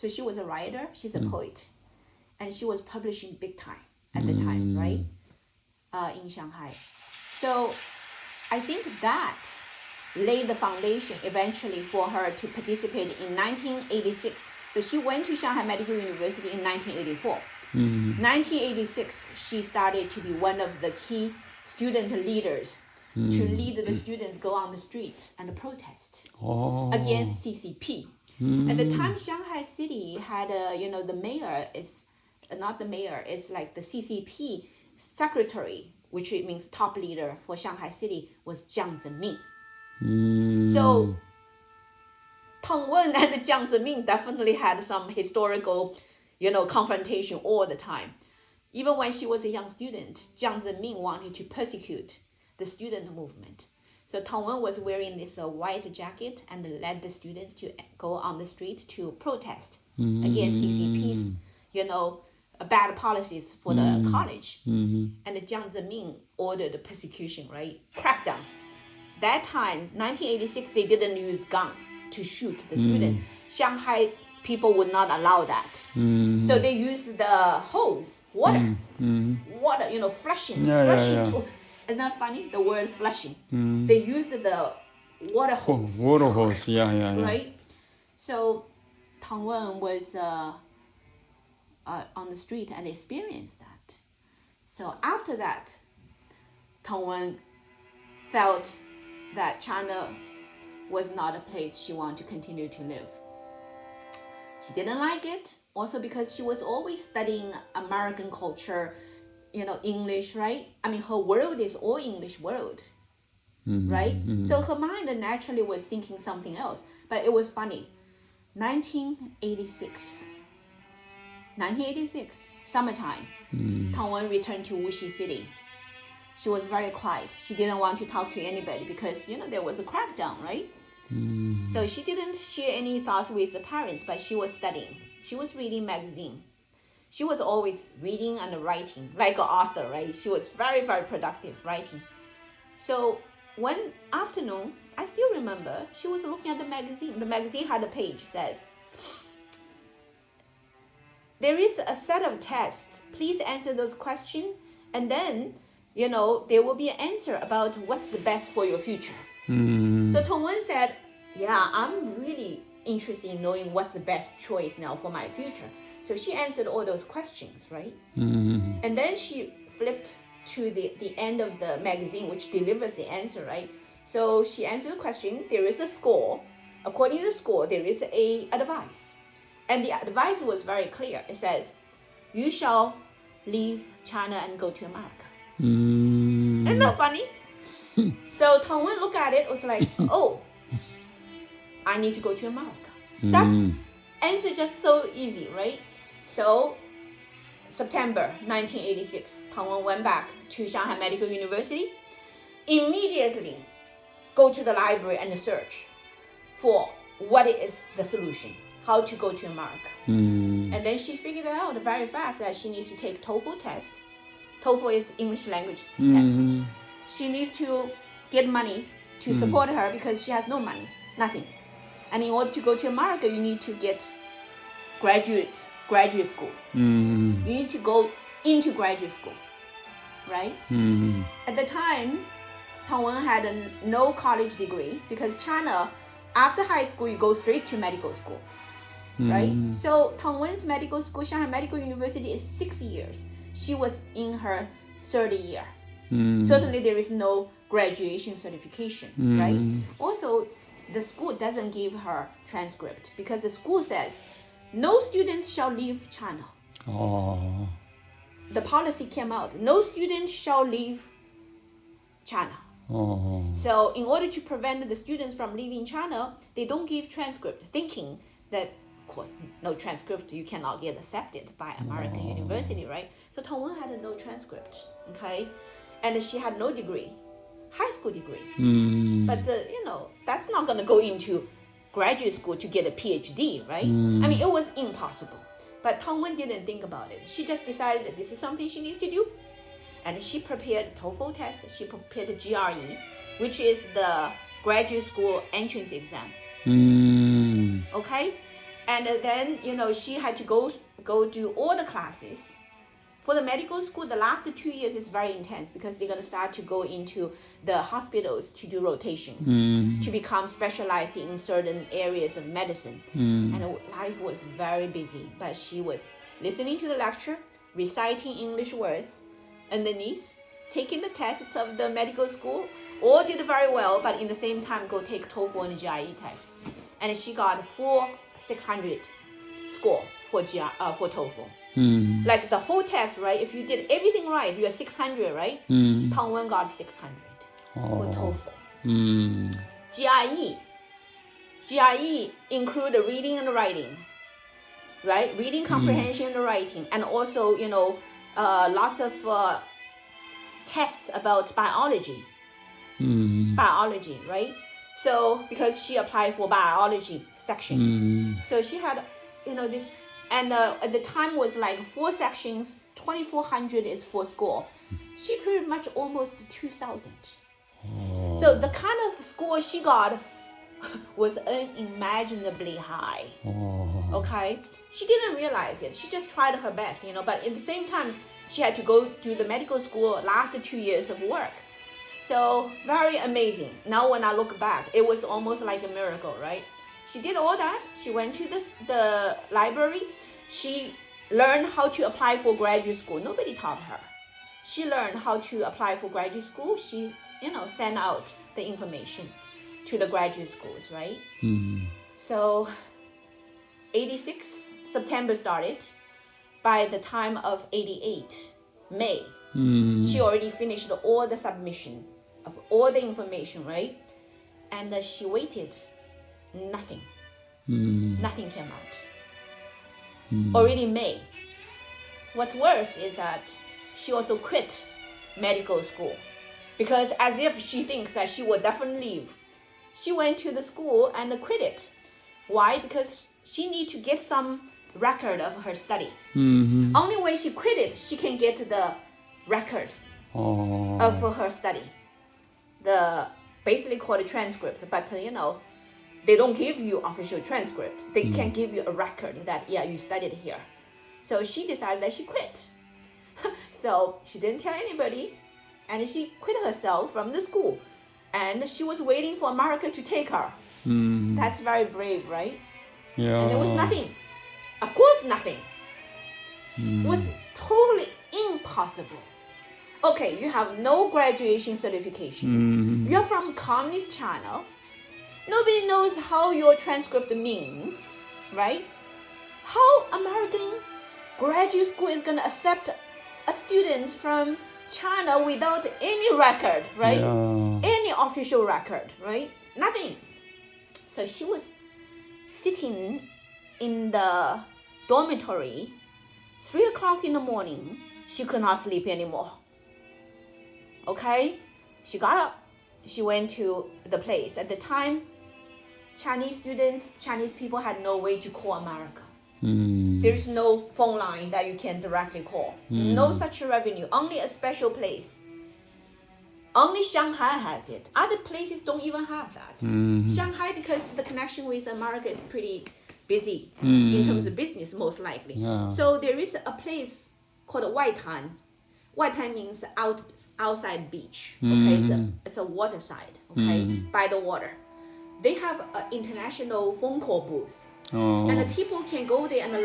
So she was a writer, she's a poet, and she was publishing big time at the time, right? In Shanghai. So I think that laid the foundation eventually for her to participate in 1986. So she went to Shanghai Medical University in 1984. 1986, she started to be one of the key student leaders to lead the students go on the street and protest against CCP. At the time, Shanghai City had the mayor is not the mayor, it's like the CCP secretary, which means top leader for Shanghai City, was Jiang Zemin. So Tongwen and Jiang Zemin definitely had some historical, confrontation all the time. Even when she was a young student, Jiang Zemin wanted to persecute the student movement. So Tongwen was wearing this white jacket and led the students to go on the street to protest against CCP's, bad policies for the college. And Jiang Zemin ordered persecution, right? Crackdown. That time, 1986, they didn't use gun to shoot the students. Shanghai people would not allow that. So they used the hose, water, flushing. To, isn't that funny? The word flushing. They used the water hose. Water hose, yeah. Right? So Tongwen was on the street and experienced that. So after that, Tongwen felt that China was not a place she wanted to continue to live. She didn't like it, also because she was always studying American culture, English, right? I mean, her world is all English world, right? So her mind naturally was thinking something else. But it was funny. 1986, summertime, Tongwen returned to Wuxi City. She was very quiet. She didn't want to talk to anybody because, there was a crackdown, right? So she didn't share any thoughts with the parents, but she was studying. She was reading magazine. She was always reading and writing, like an author, right? She was very, very productive writing. So one afternoon, I still remember, she was looking at the magazine. The magazine had a page says, there is a set of tests. Please answer those questions. And then, there will be an answer about what's the best for your future. So Tongwen said, yeah, I'm really interested in knowing what's the best choice now for my future. So she answered all those questions, right? And then she flipped to the end of the magazine, which delivers the answer, right? So she answered the question, there is a score. According to the score, there is a advice. And the advice was very clear. It says, you shall leave China and go to America. Isn't that funny? So Tongwen looked at it, was like, oh, I need to go to America. That's answer just so easy, right? So September 1986, Tongwen went back to Shanghai Medical University. Immediately go to the library and search for what is the solution, how to go to America. And then she figured out very fast that she needs to take TOEFL test. TOEFL is English language test. She needs to get money to support her because she has no money, nothing. And in order to go to America, you need to get graduate school. You need to go into graduate school, right? At the time, Tongwen had no college degree because China, after high school, you go straight to medical school, right? So Tongwen's medical school, Shanghai Medical University, is 6 years. She was in her third year. Certainly, there is no graduation certification, right? Also, the school doesn't give her transcript because the school says no students shall leave China. The policy came out, no students shall leave China. So in order to prevent the students from leaving China, they don't give transcript, thinking that, of course, no transcript, you cannot get accepted by American university, right? So Tongwen had no transcript, okay? And she had no degree, high school degree. But, that's not going to go into graduate school to get a PhD, right? I mean, it was impossible. But Tongwen didn't think about it. She just decided that this is something she needs to do. And she prepared TOEFL test. She prepared the GRE, which is the graduate school entrance exam. Okay? And then, she had to go do all the classes. For the medical school, the last 2 years is very intense because they're going to start to go into the hospitals to do rotations, to become specialized in certain areas of medicine. And life was very busy, but she was listening to the lecture, reciting English words underneath, taking the tests of the medical school, all did very well, but in the same time go take TOEFL and GRE test. And she got 600 score for TOEFL. Like the whole test, right? If you did everything right, you're 600, right? Tongwen got 600 for TOEFL. GRE include the reading and writing, right? Reading comprehension and writing, and also lots of tests about biology, right? So because she applied for biology section, so she had this. And at the time was like 4 sections, 2,400 is for score. She pretty much almost 2,000. So the kind of score she got was unimaginably high. Okay? She didn't realize it. She just tried her best, but at the same time, she had to go do the medical school last 2 years of work. So very amazing. Now when I look back, it was almost like a miracle, right? She did all that. She went to the library. She learned how to apply for graduate school. Nobody taught her. She learned how to apply for graduate school. She, sent out the information to the graduate schools, right? So 86, September started. By the time of 88, May, she already finished all the submission of all the information, right? And she waited. Nothing. Nothing came out. Already May. What's worse is that she also quit medical school because as if she thinks that she will definitely leave. She went to the school and quit it. Why? Because she need to get some record of her study. Only when she quit it, she can get the record of her study. The basically called a transcript, but they don't give you official transcript. They can give you a record that, you studied here. So she decided that she quit. So she didn't tell anybody. And she quit herself from the school. And she was waiting for America to take her. That's very brave, right? Yeah. And there was nothing. Of course, nothing. It was totally impossible. Okay, you have no graduation certification. You're from communist China. Nobody knows how your transcript means, right? How American graduate school is going to accept a student from China without any record, right? Yeah. Any official record, right? Nothing. So she was sitting in the dormitory, 3 o'clock in the morning. She could not sleep anymore. Okay? She got up. She went to the place. At the time, Chinese people had no way to call America. There's no phone line that you can directly call. No such revenue. Only a special place. Only Shanghai has it. Other places don't even have that. Shanghai, because the connection with America is pretty busy in terms of business, most likely. Yeah. So there is a place called Waitan. Waitan means outside beach. Okay, it's a water side. Okay, by the water. They have an international phone call booth, and the people can go there and line